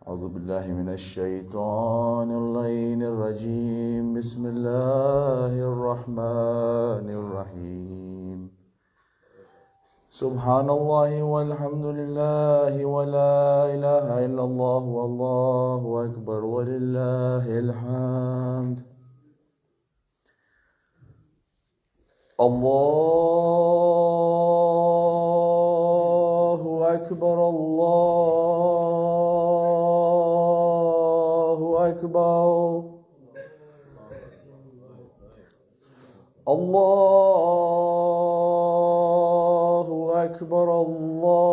أعوذ بالله من الشيطان اللعين الرجيم. بسم الله الرحمن الرحيم. سبحان الله والحمد لله ولا إله إلا الله والله أكبر ولله الحمد. الله أكبر الله أكبر الله أكبر الله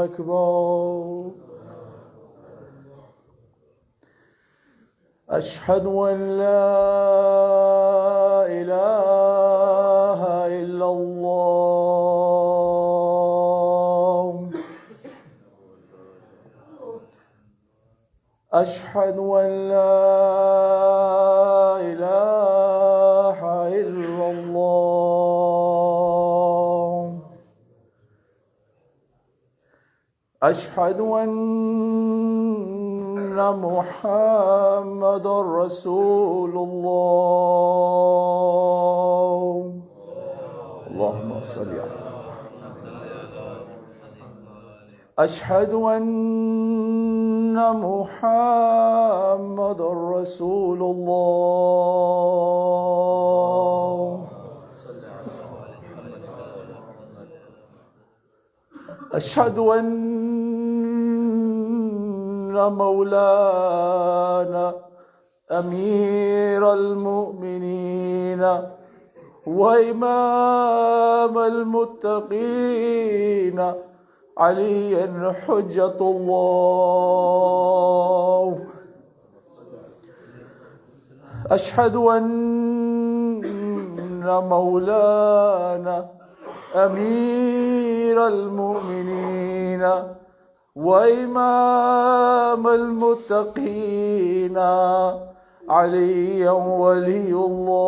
أكبر. أشهد أن لا إله إلا الله. أشهد أن لا إله إلا الله. أشهد أن محمد رسول الله. اللهم صل على أشهد أن محمد رسول الله. أشهد أن مولانا أمير المؤمنين وإمام المتقين عليا حجة الله. أشهد أن مولانا أمير المؤمنين وإمام المتقين عليا ولي الله.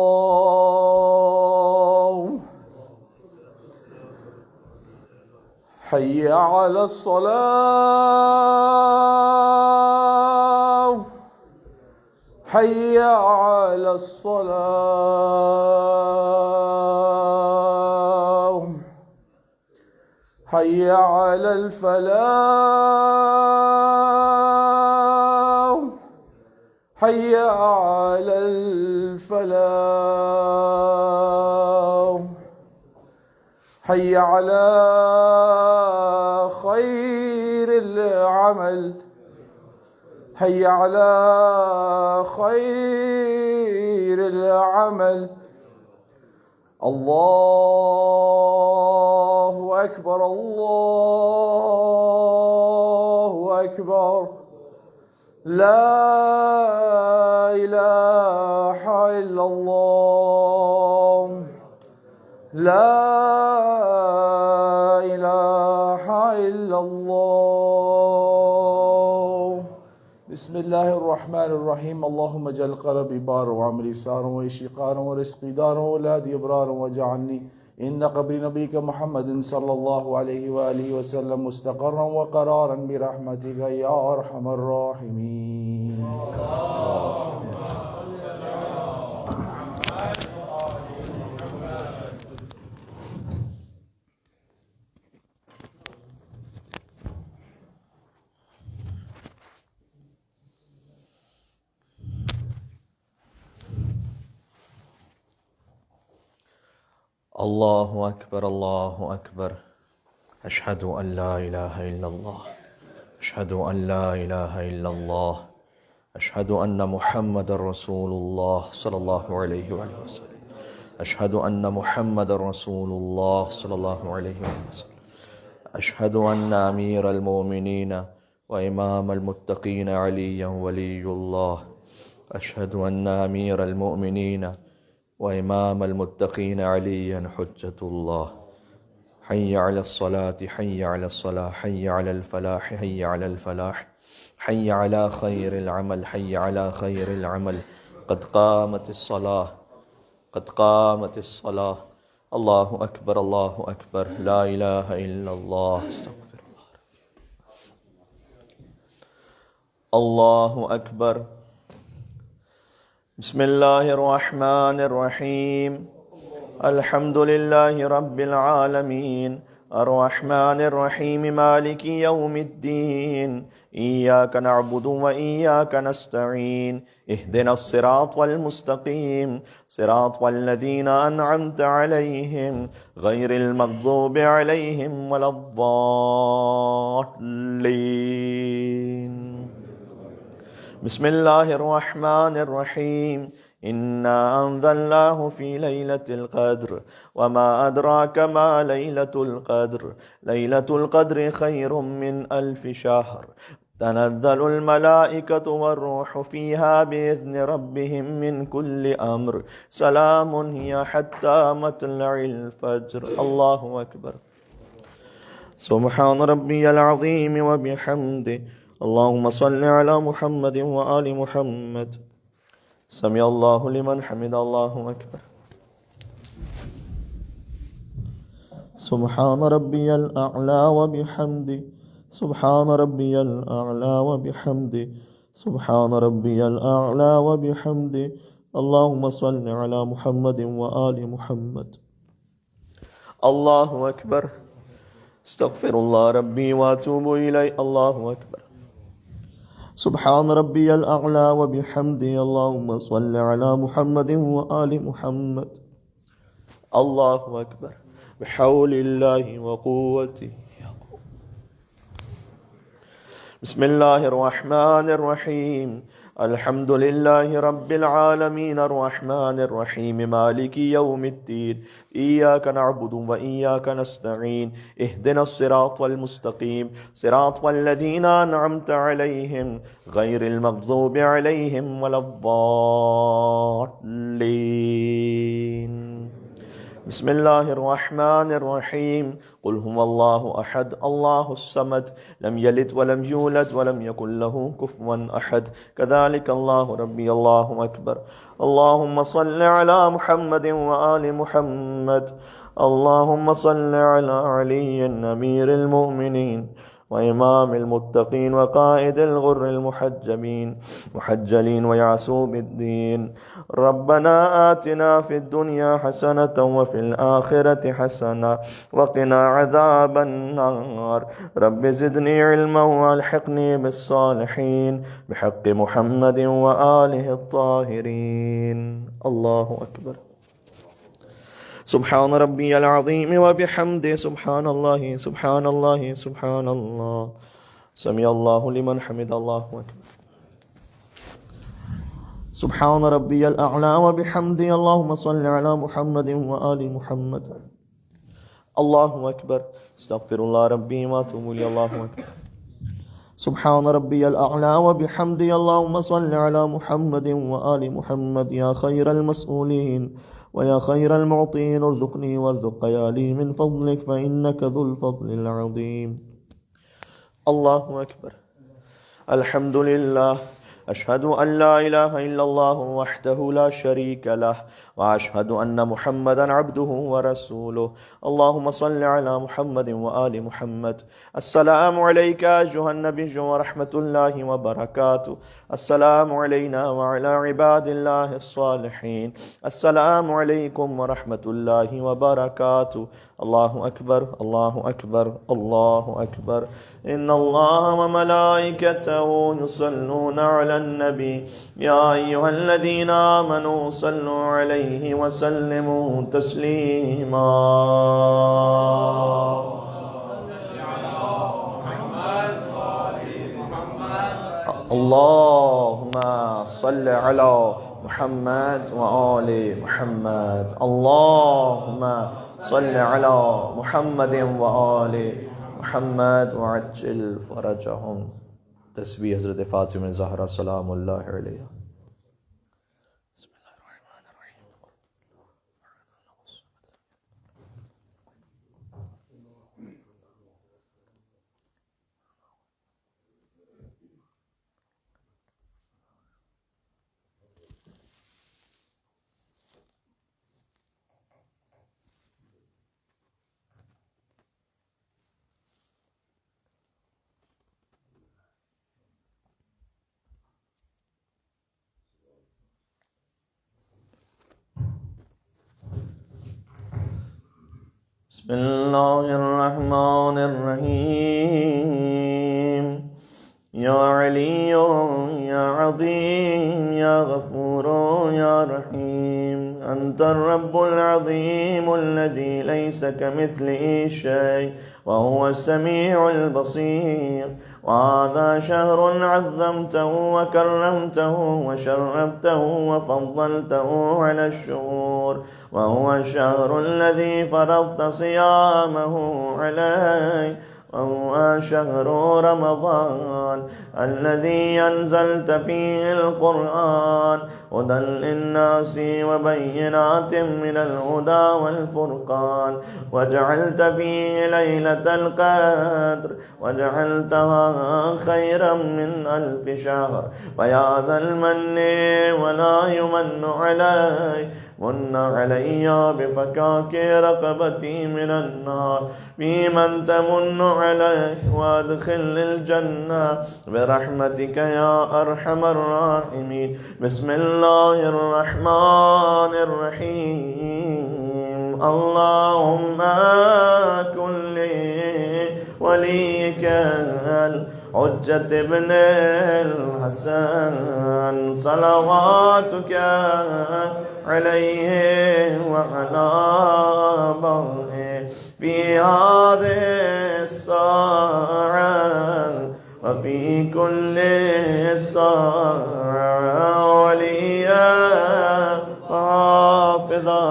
حي على الصلاة حي على الصلاة حي على الفلاح حي على الفلاح حي على خير العمل حي على خير العمل. الله أكبر الله أكبر. لا إله إلا الله. لا إله إلا الله. بسم الله الرحمن الرحيم. اللهم اجعل قلبي بارا وعملي سارا وعيشي قارا ورزقي دارا وولادي إبرارا واجعلني إن قبر نبيك محمد صلى الله عليه وآله وسلم مستقرا وقرارا برحمتك يا أرحم الراحمين. الله أكبر الله أكبر. أشهد أن لا إله إلا الله. أشهد أن لا إله إلا الله. أشهد أن محمد رسول الله صلى الله عليه وآله وسلم. أشهد أن محمد رسول الله صلى الله عليه وآله وسلم. أشهد أن أمير المؤمنين وإمام المتقين عليا ولي الله. أشهد أن أمير المؤمنين وإمام المتقين عليا حجة الله. حي على الصلاة حي على الصلاة حي على الفلاح حي على الفلاح حي على خير العمل حي على خير العمل. قد قامت الصلاة قد قامت الصلاة. الله أكبر الله أكبر. لا إله إلا الله. استغفر الله. الله أكبر. بسم الله الرحمن الرحيم. الحمد لله رب العالمين الرحمن الرحيم مالك يوم الدين إياك نعبد وإياك نستعين اهدنا الصراط المستقيم صراط الذين أنعمت عليهم غير المغضوب عليهم ولا الضالين. بسم الله الرحمن الرحيم. إنا أنزلناه في ليلة القدر وما أدراك ما ليلة القدر ليلة القدر خير من 1000 شهر تنزل الملائكة والروح فيها بإذن ربهم من كل أمر سلام هي حتى مطلع الفجر. الله أكبر. سبحان ربي العظيم وبحمده. اللهم صل على محمد وآل محمد. سمع الله لمن حمد. الله أكبر. سبحان ربي الأعلى وبحمده. سبحان ربي الأعلى وبحمده. سبحان ربي الأعلى وبحمده. اللهم صل على محمد وآل محمد. الله أكبر. استغفر الله ربي واتوب إليه. الله أكبر. سبحان ربي الأعلى وبحمده. اللهم صل على محمد وآل محمد. الله أكبر. بحول الله وقوته. بسم الله الرحمن الرحيم. الحمد لله رب العالمين الرحمن الرحيم مالك يوم الدين إياك نعبد وإياك نستعين اهدنا الصراط المستقيم صراط الذين أنعمت عليهم غير المغضوب عليهم ولا الضالين. بسم الله الرحمن الرحيم. قل هو الله أحد الله الصمد لم يلد ولم يولد ولم يكن له كفوا أحد كذلك الله ربي. الله أكبر. اللهم صل على محمد وآل محمد. اللهم صل على علي أمير المؤمنين وإمام المتقين وقائد الغر محجلين ويعصوب الدين. ربنا آتنا في الدنيا حسنة وفي الآخرة حسنة وقنا عذاب النار. رب زدني علما والحقني بالصالحين بحق محمد وآله الطاهرين. الله أكبر. سبحان ربي العظيم وبحمده. سبحان الله سبحان الله سبحان الله. سمع الله لمن حمد. الله أكبر. سبحان ربي الأعلى وبحمده. اللهم صل على محمد وآل محمد. الله أكبر. استغفر الله ربي واتوب إليه. الله أكبر. سبحان ربي الأعلى وبحمده. اللهم صل على محمد وآل محمد. يا خير المسؤولين ويا خير المعطين ارزقني وارزق عيالي من فضلك فإنك ذو الفضل العظيم. الله أكبر. الحمد لله. أشهد أن لا إله إلا الله وحده لا شريك له وأشهد أن محمدا عبده ورسوله. اللهم صل على محمد وآل محمد. السلام عليك أيها النبي ورحمة الله وبركاته. السلام علينا وعلى عباد الله الصالحين. السلام عليكم ورحمة الله وبركاته. الله أكبر. الله أكبر. الله أكبر. إن الله وملائكته يصلون على النبي يا أيها الذين آمنوا صلوا عليه وسلموا تسليما. اللهم صل على محمد وآل محمد. اللهم صل على محمد وآل محمد وعجل فرجهم. تسبیح حضرت فاطمہ زہرا سلام اللہ علیہ. بسم الله الرحمن الرحيم يا علي يا عظيم يا غفور يا رحيم أنت الرب العظيم الذي ليس كمثله شيء وهو السميع البصير. وهذا شهر عظمته وكرمته وشرفته وفضلته على الشهور، وهو الشهر الذي فرضت صيامه عليه، وهو شهر رمضان الذي أنزلت فيه القرآن هدى للناس وبينات من الهدى والفرقان، وجعلت فيه ليلة القدر وجعلتها خيرا من 1000 شهر. ويا ذا المن ولا يمن علي، من علي بفكاك رقبتي من النار، بمن تمن عليه وادخل الجنة برحمتك يا أرحم الراحمين. بسم الله الرحمن الرحيم. اللهم كن لوليك الحجة ابن الحسن صلواتك عليه وعلى آبائه في هذه الساعة وفي كل ساعة وليا وحافظا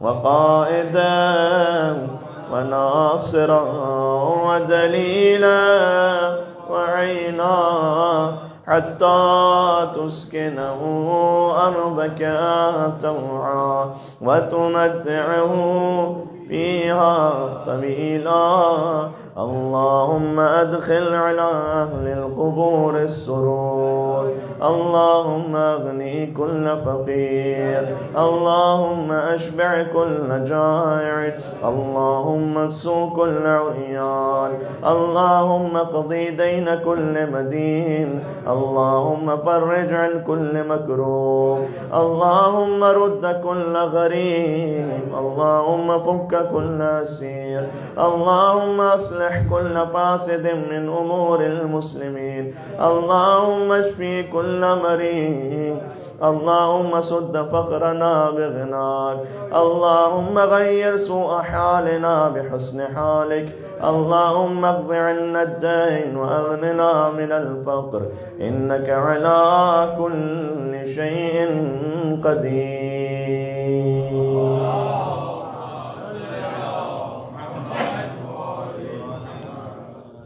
وقائدا وناصرا ودليلا وعينا حتى تسكنه أرضك طوعا وتمتعه فيها طويلا. اللهم أدخل على أهل القبور السرور، اللهم أغني كل فقير، اللهم أشبع كل جائع، اللهم اكسو كل عريان، اللهم اقضي دين كل مدين، اللهم فرج عن كل مكروه، اللهم رد كل غريب، اللهم فك كل أسير، اللهم أصلح كل فاسد من أمور المسلمين، اللهم اشفي كل مريض، اللهم سد فقرنا بغناك، اللهم غير سوء حالنا بحسن حالك، اللهم اقض عنا الدين وأغننا من الفقر، إنك على كل شيء قدير.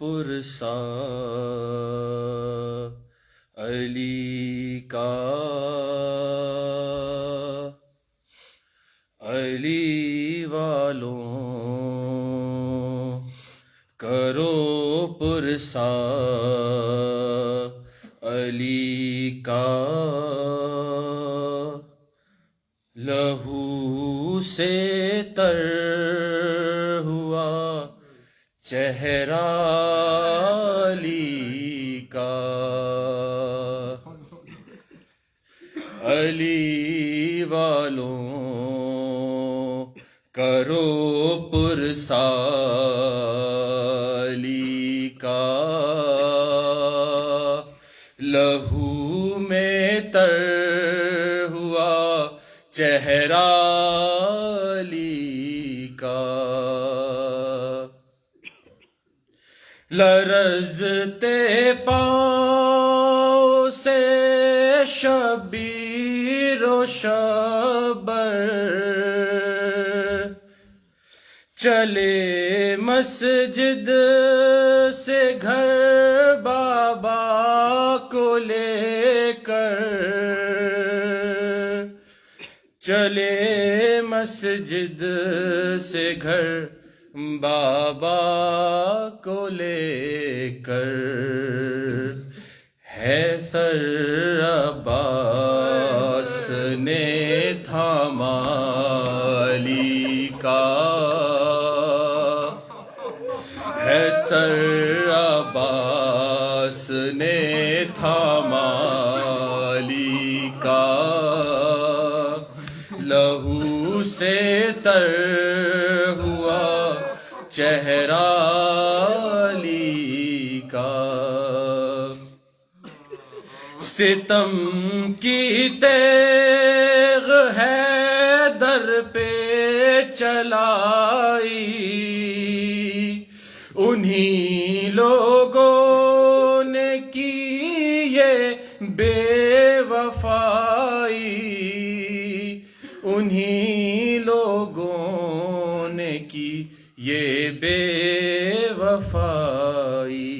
پرسا علی کا، علی والوں کرو پرسا علی کا، لہو سے تر ہوا چہرہ علی کا، علی والوں کرو پرسا علی کا، لہو میں تر ہوا چہرہ علی کا، لرزتے پاؤں سے شبیر و شبر چلے مسجد سے گھر بابا کو لے کر، چلے مسجد سے گھر بابا کو لے کر، ہے سر عباس نے تھاما علی کا، ہے سر عباس نے تھاما علی کا، لہو سے تر ہوا چہرہ علی کا، ستم کی تیغ ہے در پہ چلائی، انہی لوگوں نے کی یہ بے وفائی، انہی لوگوں نے کی یہ بے وفائی،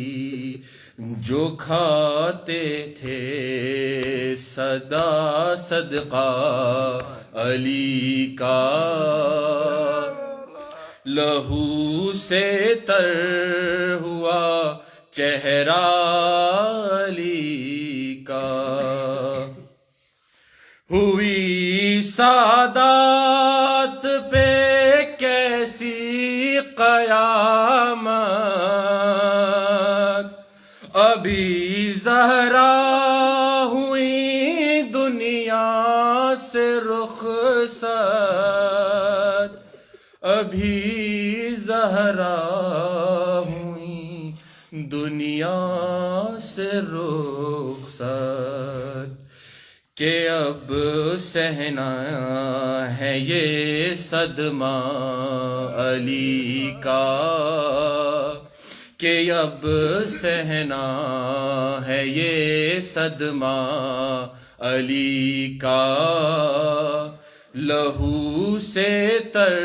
جو کھاتے تھے صدا صدقہ علی کا، لہو سے تر ہوا چہرہ علی کا، ہوئی سادات پہ کیسی قیامت، ابھی زہرا ہوئی دنیا سے رخصت، ابھی زہرا ہوئی دنیا سے رخصت، کہ اب سہنا ہے یہ صدمہ علی کا، کہ اب سہنا ہے یہ صدمہ علی کا، لہو سے تر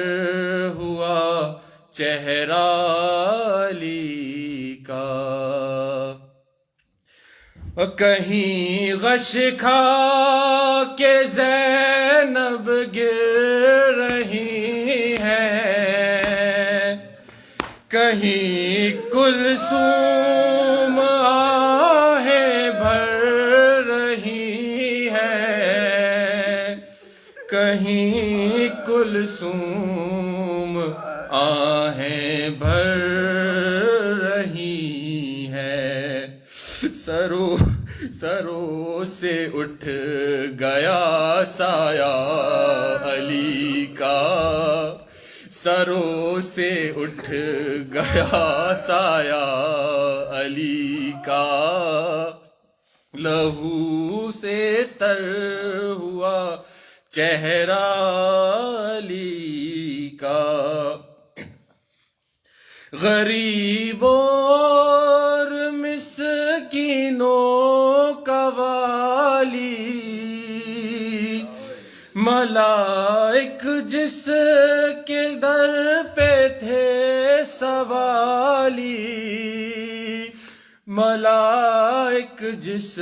ہوا چہرہ علی کا، کہیں غش کھا کے زینب گر رہی ہے، کہیں کلثوم آہیں بھر رہی ہے، کہیں کلثوم آہیں بھر رہی ہے، سروں سے اٹھ گیا سایہ علی کا، سروں سے اٹھ گیا سایہ علی کا، لہو سے تر ہوا چہرہ علی کا، غریبوں اور مسکینوں کا والی، ملائک جس کے در پہ تھے سوالی ملائک جس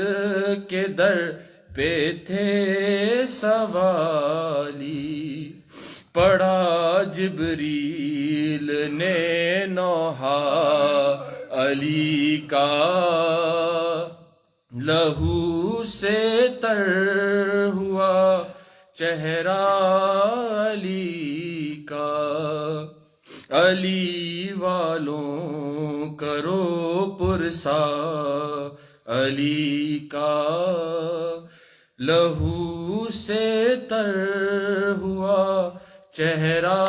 کے در پہ تھے سوالی پڑھا جبریل نے نوحہ علی کا لہو سے تر ہوا چہرہ علی کا علی والوں کرو پرسا علی کا لہو سے تر ہوا چہرہ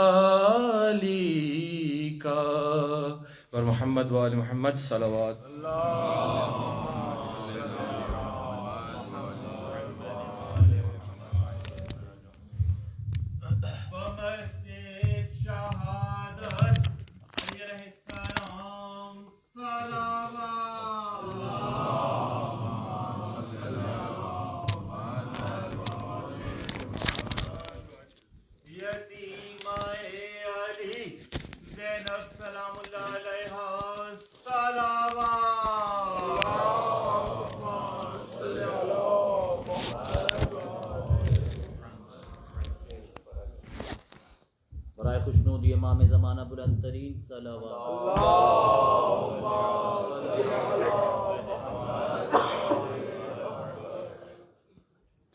علی کا اور محمد وآل محمد صلوات بمسجد شہادت علیہ السلام یتیمہ علی زینب سلام اللہ علیہا برائے خوشنودی امام زمانہ بلند ترین صلوات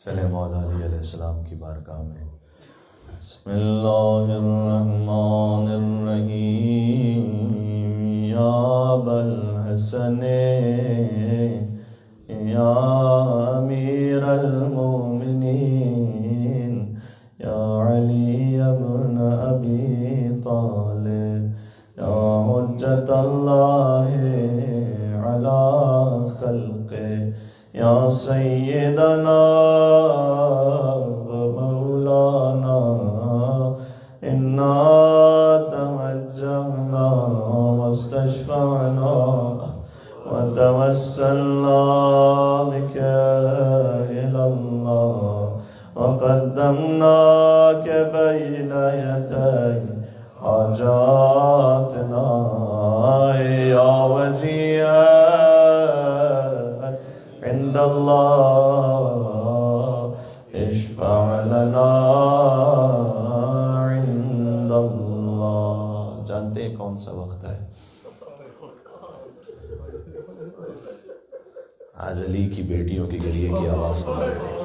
چلے مولا علی علیہ السلام کی بارگاہ میں بسم اللہ الرحمن الرحیم یا ابوالحسن یا امیر المومنین یا علی ابن ابی طالب یا حجت اللہ علی خلقہ یا سیدنا و مولانا انا توجہنا واستشفعنا وتوسلنا بک الى اللہ وقدمناک بین یدی حاجاتنا یا وجیہ عند اللہ اشفع لنا عند اللہ. جانتے ہیں کون سا وقت ہے؟ آج علی کی بیٹیوں کی گریے کی آواز سن رہے ہیں.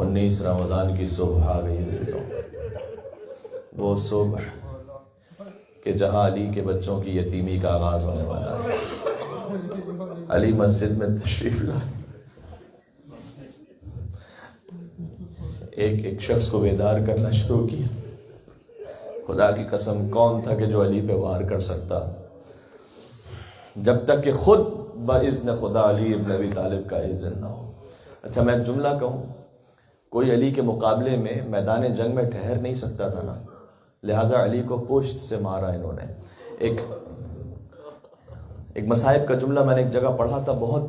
19 رمضان کی صبح آ گئی ہے. وہ صبح کہ جہاں علی کے بچوں کی یتیمی کا آغاز ہونے والا ہے. علی مسجد میں تشریف لائے. ایک شخص کو بیدار کرنا شروع کیا. خدا کی قسم کون تھا کہ جو علی پہ وار کر سکتا جب تک کہ خود باذن خدا علی ابن ابی طالب کا اذن نہ ہو. اچھا میں جملہ کہوں, کوئی علی کے مقابلے میں میدان جنگ میں ٹھہر نہیں سکتا تھا نا, لہٰذا علی کو پشت سے مارا انہوں نے. ایک مصائب کا جملہ میں نے ایک جگہ پڑھا تھا, بہت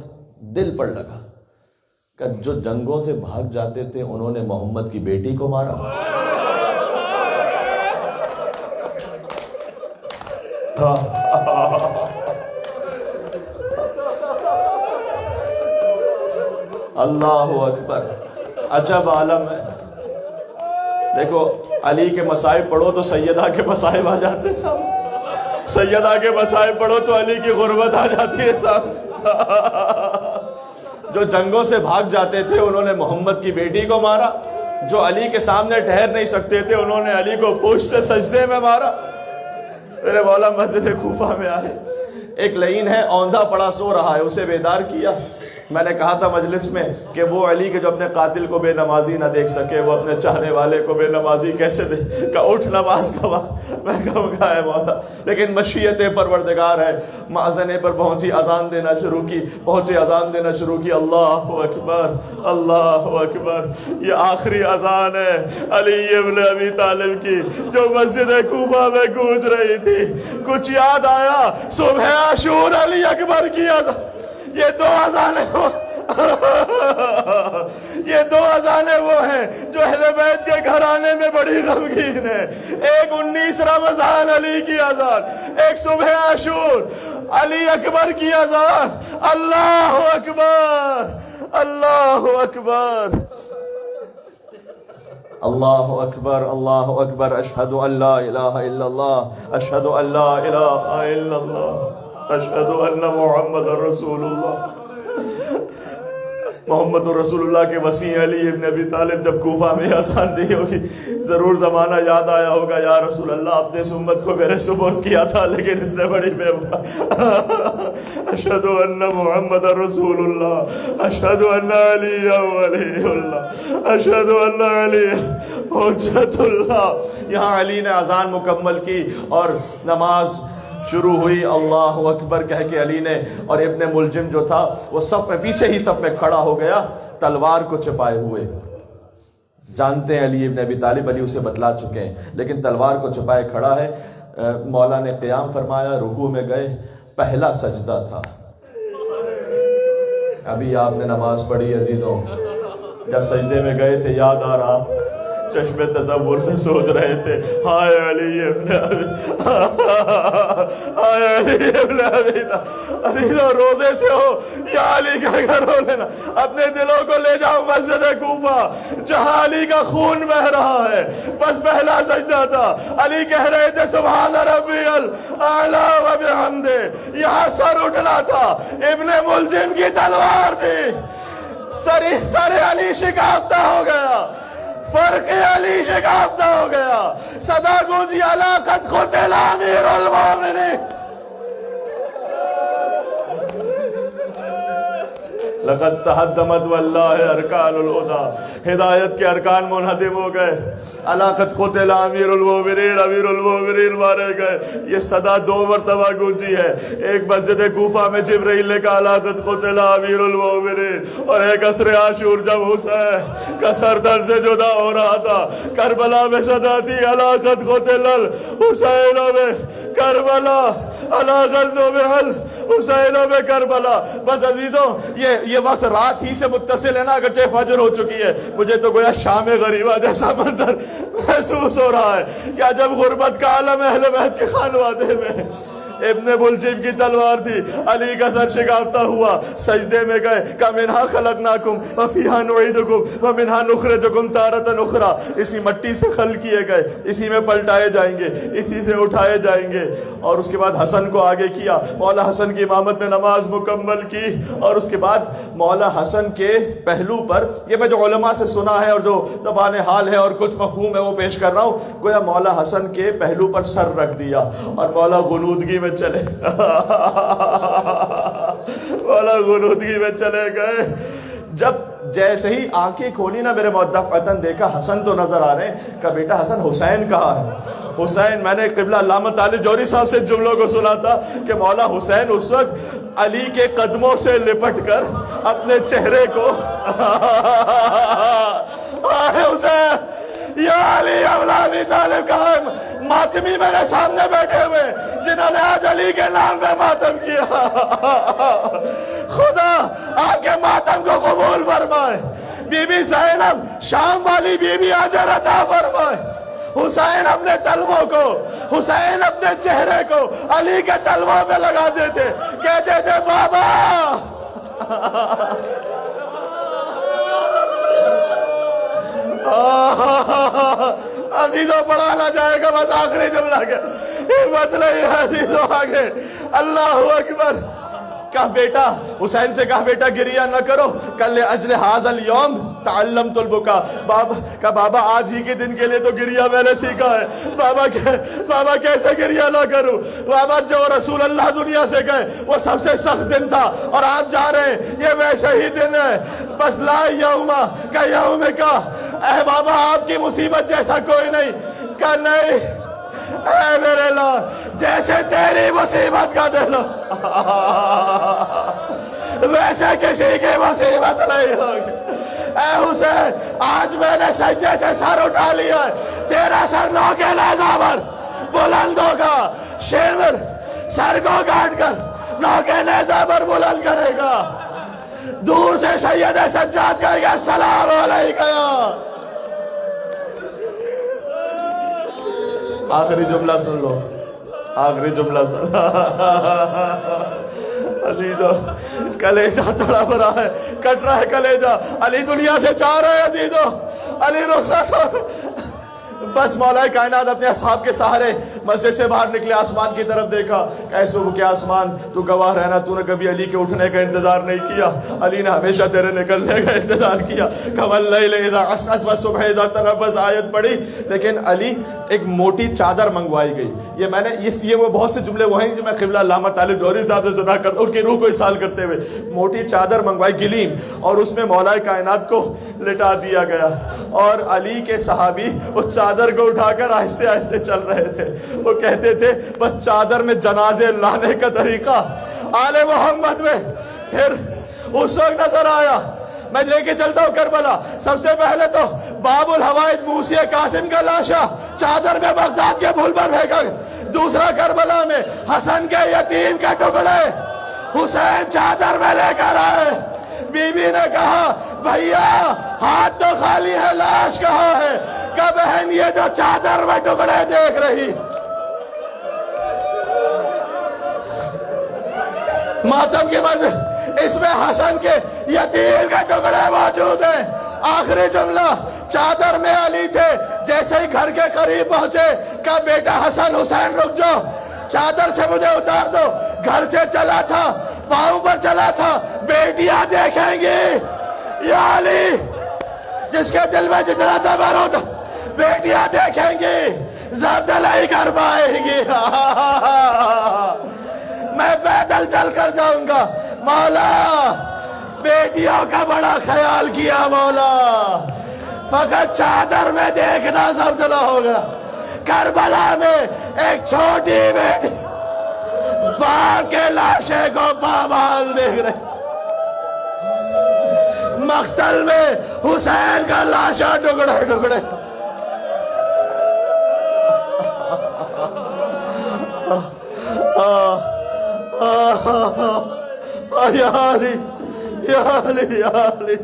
دل پر لگا کہ جو جنگوں سے بھاگ جاتے تھے انہوں نے محمد کی بیٹی کو مارا. اللہ اکبر, عجب عالم ہے. دیکھو علی کے مصائب پڑھو تو سیدہ کے مصائب آ جاتے ہیں سب, سیدہ کے مصائب پڑھو تو علی کی غربت آ جاتی ہے سب. جو جنگوں سے بھاگ جاتے تھے انہوں نے محمد کی بیٹی کو مارا, جو علی کے سامنے ٹھہر نہیں سکتے تھے انہوں نے علی کو پشت سے سجدے میں مارا. میرے مولا مسجد کوفہ میں آئے, ایک لعین ہے اوندھا پڑا سو رہا ہے, اسے بیدار کیا. میں نے کہا تھا مجلس میں کہ وہ علی کے جو اپنے قاتل کو بے نمازی نہ دیکھ سکے وہ اپنے چاہنے والے کو بے نمازی کیسے دے, کہ اٹھ نماز کا وقت. میں کہوں گا ہے مولا, لیکن مشیت پروردگار ہے. مأذنے پر پہنچی, اذان دینا شروع کی, پہنچے اذان دینا شروع کی. اللہ اکبر, اللہ اکبر. یہ آخری اذان ہے علی ابن ابی طالب کی جو مسجد کوفہ میں گونج رہی تھی. کچھ یاد آیا, صبح عاشور علی اکبر کی اذان. یہ 2 اذانیں یہ دو اذانیں وہ ہیں جو اہل بیت کے گھرانے میں بڑی غمگین ہیں. ایک 19 رمضان علی کی اذان، ایک صبح عاشور علی اکبر کی اذان. اللہ اکبر، اللہ اکبر، اللہ اکبر، اللہ اکبر. اشہد ان لا الہ الا اللہ، اشہد ان لا الہ الا اللہ، اشہد ان محمد رسول اللہ. محمد رسول اللہ کے وسیع علی ابن ابی طالب جب کوفہ میں اذان دی ہوگی، ضرور زمانہ یاد آیا ہوگا. یا رسول اللہ، اپنے امت کو میرے سپرد کیا تھا لیکن اس نے بڑی بے وفا. اشہد ان محمد رسول اللہ، اشہد ان علی ولی اللہ، اشہد ان علی حجت اللہ. یہاں علی نے اذان مکمل کی اور نماز شروع ہوئی. اللہ اکبر کہہ کے علی نے، اور ابن ملجم جو تھا وہ صف میں پیچھے ہی صف میں کھڑا ہو گیا تلوار کو چھپائے ہوئے. جانتے ہیں علی ابن ابی طالب، علی اسے بتلا چکے ہیں، لیکن تلوار کو چھپائے کھڑا ہے. مولا نے قیام فرمایا، رکوع میں گئے، پہلا سجدہ تھا. ابھی آپ نے نماز پڑھی عزیزوں، جب سجدے میں گئے تھے یاد آ رہا، چشم تصور سے سوچ رہے تھے، ہائے علی ابن ابی، ہائے علی ابن ابی. عزیزوں روزے سے ہو یا علی کا گھر ہو لینا، اپنے دلوں کو لے جاؤ مسجد کوفہ جہاں علی کا خون بہ رہا ہے. بس پہلا سجدہ تھا. علی کہہ رہے تھے سبحان ربی الاعلی و بحمدہ. یہاں سر اٹھنا تھا، ابن ملجم کی تلوار تھی. سر علی شکافتہ ہو گیا، فرق علی شکافتہ ہو گیا. صدا گونجی الا قد قتل امیر المومنین. لقد تہدمت واللہ ارکان الہدی. ہدایت کے ارکان منہدم ہو گئے. الا قد قتل امیر المومنین، امیر المومنین مارے گئے. یہ صدا 2 مرتبہ گونجی ہے. ایک مسجد کوفہ میں جبرائیل نے کہا الا قد قتل امیر المومنین، اور ایک عصر عاشور جب حسین کا سر در سے جدا ہو رہا تھا کربلا میں صدا تھی الا قد قتل الحسین میں کربلا، الا قد ذبح حسین میں کربلا. بس عزیزوں یہ وقت رات ہی سے متصل ہے نا، اگرچہ فجر ہو چکی ہے. مجھے تو گویا شام غریبہ جیسا منظر محسوس ہو رہا ہے. کیا جب غربت کا عالم اہل بیت کے خانوادے میں ابن ملجم کی تلوار تھی، علی کا سر شکافتہ ہوا، سجدے میں گئے، کہ منہا خلقناکم وفیہا نعیدکم ومنہا نخرجکم تارۃ اخری. اسی مٹی سے خلق کیے گئے، اسی میں پلٹائے جائیں گے، اسی سے اٹھائے جائیں گے. اور اس کے بعد حسن کو آگے کیا، مولا حسن کی امامت میں نماز مکمل کی. اور اس کے بعد مولا حسن کے پہلو پر، یہ میں جو علماء سے سنا ہے اور جو زبان حال ہے اور کچھ مفہوم ہے وہ پیش کر رہا ہوں، گویا مولا حسن کے پہلو پر سر رکھ دیا اور مولا غنودگی میں چلے مولا غنودگی میں چلے گئے. جب جیسے ہی آنکھیں کھولی نا میرے مدفعتاً دیکھا حسن تو نظر آ رہے ہیں، کہا بیٹا حسن حسین کہاں ہے؟ حسین، میں نے قبلہ علامہ طالب جوہری صاحب سے جملوں کو سنا تھا کہ مولا حسین اس وقت علی کے قدموں سے لپٹ کر اپنے چہرے کو حسین یا علی اولا ابی طالب کہا ہے. ماتمی میرے سامنے بیٹھے ہوئے جنہوں نے آج علی کے نام پہ ماتم کیا، خدا آپ کے ماتم کو قبول فرمائے. بی بی زینب شام والی بی بی اجر عطا فرمائے. حسین اپنے تلووں کو، حسین اپنے چہرے کو علی کے تلووں پہ لگا دیتے، کہتے تھے بابا. عزیزوں پڑھا نہ جائے گا، بس آخری جملہ کے ہمت نہیں ہے عزیزوں. آگے اللہ اکبر. کہا بیٹا، حسین سے کہا بیٹا گریہ نہ کرو، کل اجل ھذا اليوم تعلمت البکا. کہا بابا آج ہی کے دن کے لیے تو گریہ میں نے سیکھا ہے. بابا کیسے گریہ نہ کروں؟ بابا جو رسول اللہ دنیا سے گئے وہ سب سے سخت دن تھا، اور آپ جا رہے ہیں یہ ویسے ہی دن ہے. بس لا یوم کا یوم کا، اے بابا آپ کی مصیبت جیسا کوئی نہیں. کہا نہیں اے میرے لال، جیسے تیری مصیبت کا دل ہو ویسے کسی کی مصیبت نہیں ہوگی. اے حسین، آج میں نے سجدے سے سر اٹھا لیا ہے، تیرا سر نو کے نیزہ پر بلند ہوگا. شمر سر کو کاٹ کر نو کے نیزہ پر بلند کرے گا. دور سے سید سجاد کہے گا السلام علیکم. آخری جملہ سن لو, آخری جملہ سن لو. علی تو کلیجہ تڑپ رہا ہے, کٹ رہا ہے کلیجہ. علی دنیا سے جا رہے ہیں عزیزو, علی رخصت ہو. بس مولا کائنات اپنے اصحاب کے سہارے مسجد سے باہر نکلے, آسمان کی طرف دیکھا. کیسے وہ کیا آسمان, تو گواہ رہنا تو نے کبھی علی کے اٹھنے کا انتظار نہیں کیا, علی نے ہمیشہ تیرے نکلنے کا انتظار کیا. کَوَاللَّيْلِ إِذَا عَسْعَسَ وَالصُّبْحِ إِذَا تَنَفَّسَ آیت پڑھی, لیکن علی ایک موٹی چادر منگوائی گئی. یہ میں نے یہ وہ بہت سے جملے وہ ہیں جو میں قبلہ علامہ طالب جوہری صاحب سے سنا کرتا ہوں, ان کی روح کو اصال کرتے ہوئے. موٹی چادر منگوائی گلیم, اور اس میں مولا کائنات کو لٹا دیا گیا, اور علی کے صحابی اس چادر کو اٹھا کر آہستہ آہستہ چل رہے تھے. وہ کہتے تھے بس چادر میں جنازے لانے کا طریقہ آل محمد میں. پھر اس وقت نظر آیا, میں لے کے چلتا ہوں کربلا. سب سے پہلے تو باب الحوائج موسی قاسم کا لاشا چادر میں بغداد کے پھول پر پھینکا. دوسرا کربلا میں حسن کے یتیم کے ٹکڑے حسین چادر میں لے کر آئے. بی بی نے کہا بھیا ہاتھ تو خالی ہے, لاش کہاں ہے؟ کہ بہن یہ جو چادر میں ٹکڑے دیکھ رہی, ماتم کی منزل اس میں حسن کے یتیم کے ٹکڑے موجود ہیں. آخری جملہ, چادر میں علی تھے, جیسے ہی گھر کے قریب پہنچے کہا بیٹا حسن حسین رک جاؤ, چادر سے مجھے اتار دو. گھر سے چلا تھا, پاؤں پر چلا تھا, بیٹیاں دیکھیں گی یا علی, جس کے دل میں جتنا دبر ہوتا, بیٹیاں دیکھیں گی, زبدلائی کر پائیں گی. میں پیدل چل کر جاؤں گا. مولا بیٹیوں کا بڑا خیال کیا مولا, فقط چادر میں دیکھنا زبدلا ہوگا. کربلا میں ایک چھوٹی بیٹی باپ کے لاشے کو پامال دیکھ رہے, مقتل میں حسین کا لاشا ٹکڑے ٹکڑے. یا علی یا علی یا علی.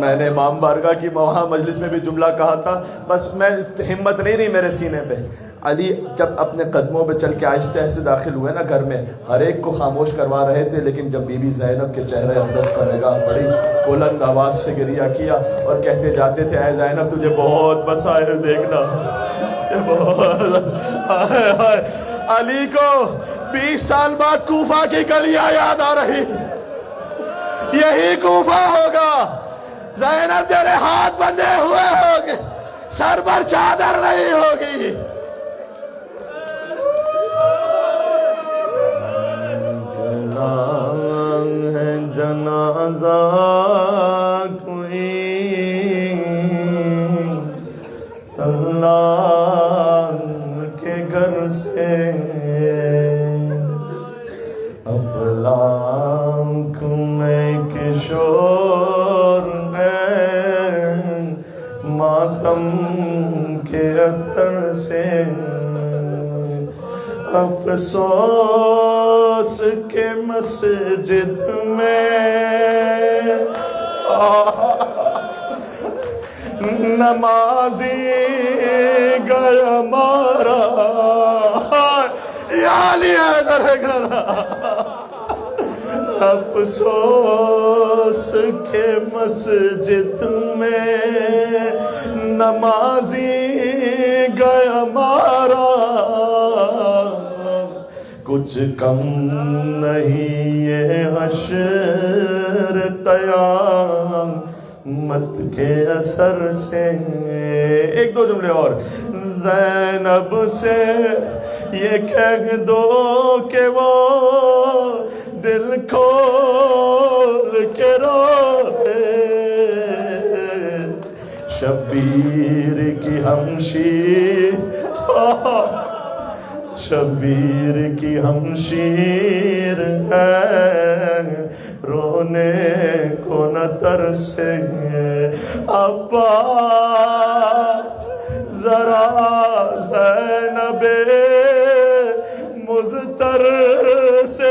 میں نے امام بارگاہ کی وہاں مجلس میں بھی جملہ کہا تھا, بس میں ہمت نہیں رہی میرے سینے پہ. علی جب اپنے قدموں پہ چل کے آہستہ آہستہ داخل ہوئے نا گھر میں, ہر ایک کو خاموش کروا رہے تھے, لیکن جب بی بی زینب کے چہرے اقدس پر نگاہ پڑی, بلند آواز سے گریہ کیا اور کہتے جاتے تھے اے زینب تجھے بہت بصائر دیکھنا, علی کو 20 سال بعد کوفہ کی گلیاں یاد آ رہی, یہی کوفہ ہوگا. زینب تیرے ہاتھ بندھے ہوئے ہوگے, سر پر چادر نہیں ہوگی. ہے جنازہ کوئی اللہ کے گھر سے, افلاک میں کشور ہے ماتم کے اثر سے, افسوس کے مسجد میں نمازی گیا مارا. یا علی حیدر گھر, افسوس کے مسجد میں نمازی گیا مارا. کچھ کم نہیں یہ حشر قیامت کے اثر سے. ایک دو جملے اور. زینب سے یہ کہہ دو کہ وہ دل کھول کے روئے, شبیر کی ہمشیر, شبیر کی ہمشیر ہے رونے کو نہ ترسے. ابا ذرا زینب مضطر سے